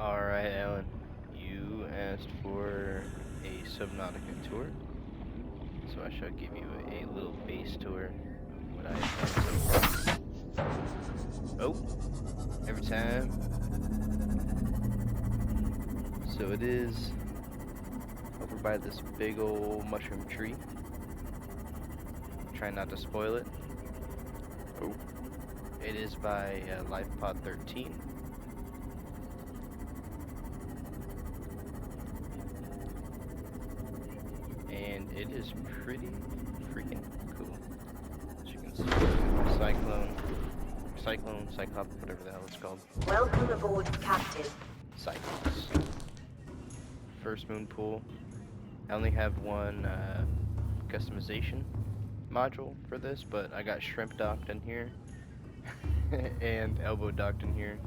Alright, Alan. You asked for a Subnautica tour, so I shall give you a little base tour of what I have done so far. Oh, every time. So it is over by this big old mushroom tree. Try not to spoil it. Oh, it is by Life Pod 13. And it is pretty freaking cool. As you can see, Cyclops, whatever the hell it's called. Welcome aboard, Captain. Cyclops. First moon pool. I only have one customization module for this, but I got shrimp docked in here and elbow docked in here.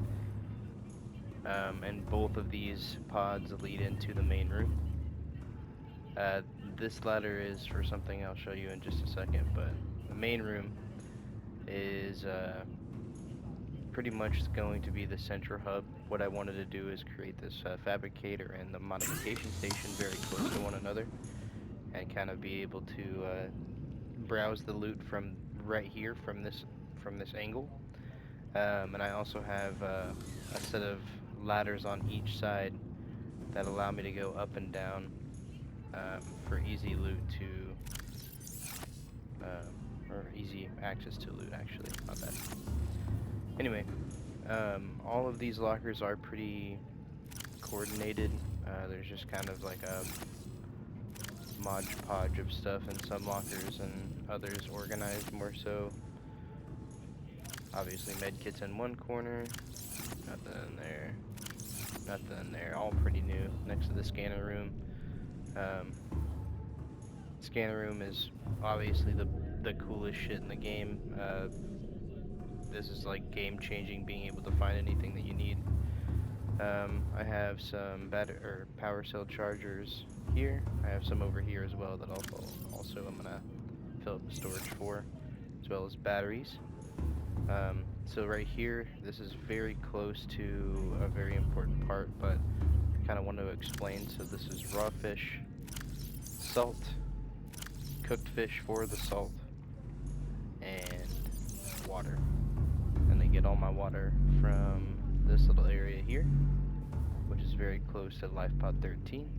And both of these pods lead into the main room. This ladder is for something I'll show you in just a second, but the main room is pretty much going to be the central hub. What I wanted to do is create this fabricator and the modification station very close to one another, and kind of be able to browse the loot from right here from this angle. And I also have a set of ladders on each side that allow me to go up and down for easy loot or easy access to loot, actually, not bad. Anyway, all of these lockers are pretty coordinated. There's just kind of like a modge podge of stuff in some lockers and others organized more so. Obviously medkits in one corner, nothing in there, nothing in there, all pretty new, next to the scanner room. Scanner room is obviously the coolest shit in the game. This is like game changing, being able to find anything that you need. I have some power cell chargers here. I have some over here as well that also I'm gonna fill up the storage for, as well as batteries. So right here, this is very close to a very important part, but I kind of want to explain. So this is raw fish, salt, cooked fish for the salt, and water. And I get all my water from this little area here, which is very close to Life Pod 13.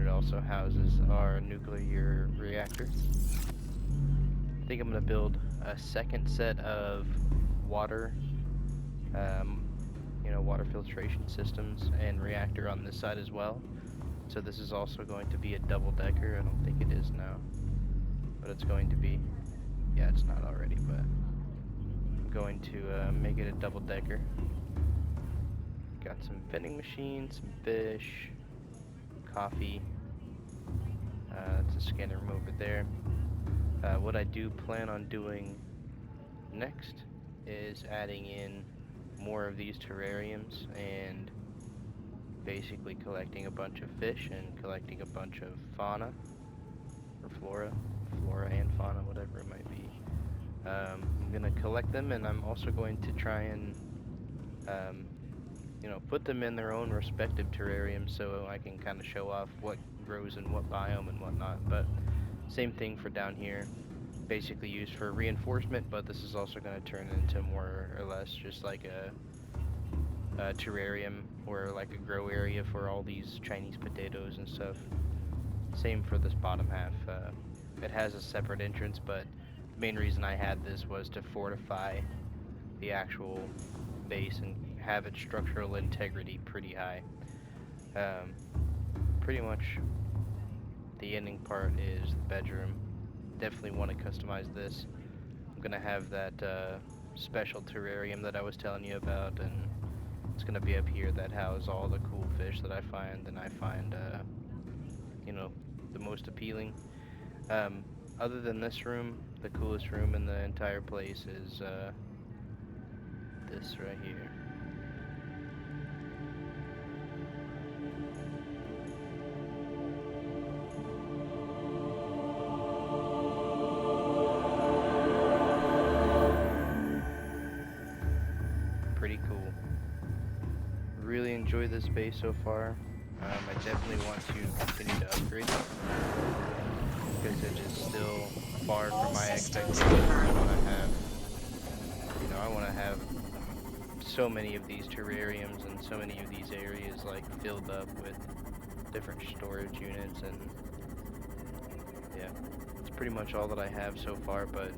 It also houses our nuclear reactor. I think I'm going to build a second set of water, water filtration systems and reactor on this side as well. So this is also going to be a double-decker. I don't think it is now, but it's going to be. Yeah, it's not already, but I'm going to make it a double-decker. Got some vending machines, some fish, coffee. That's a scanner room over there. What I do plan on doing next is adding in more of these terrariums and basically collecting a bunch of fish and collecting a bunch of fauna or flora and fauna, whatever it might be. I'm gonna collect them, and I'm also going to try and put them in their own respective terrariums so I can kind of show off what grows in what biome and whatnot. But same thing for down here, basically used for reinforcement, but this is also going to turn into more or less just like a terrarium or like a grow area for all these Chinese potatoes and stuff. Same for this bottom half. It has a separate entrance, but the main reason I had this was to fortify the actual base and have its structural integrity pretty high. Pretty much the ending part is the bedroom. Definitely want to customize this. I'm gonna have that special terrarium that I was telling you about, and it's gonna be up here that houses all the cool fish that I find, and I find the most appealing. Other than this room, the coolest room in the entire place is this right here. really enjoy this base so far. I definitely want to continue to upgrade it because it is still far All from my systems expectations. confirmed. I want to have so many of these terrariums and so many of these areas like filled up with different storage units, and yeah, it's pretty much all that I have so far, but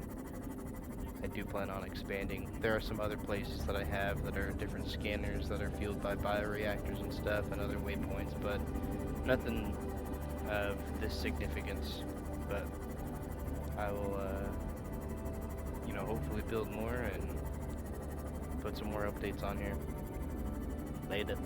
I do plan on expanding. There are some other places that I have that are different scanners that are fueled by bioreactors and stuff and other waypoints, but nothing of this significance. But I will, hopefully build more and put some more updates on here. Later.